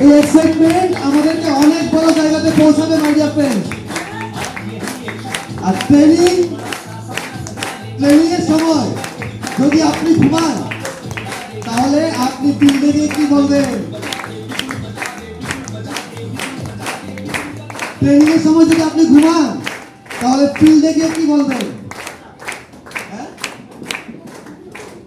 এই এক্সাইটমেন্ট আমাদেরকে অনেক বড় জায়গাতে পৌঁছাবে মাই ডিয়ার ফ্রেন্ডস। আর ট্রেনিং এর সময় যদি আপনি ঘুমান তাহলে আপনি ফিল্ডে গিয়ে কি বলবেন? ট্রেনিং এর সময় যদি আপনি ঘুমান তাহলে ফিল্ডে গিয়ে কি বলবেন?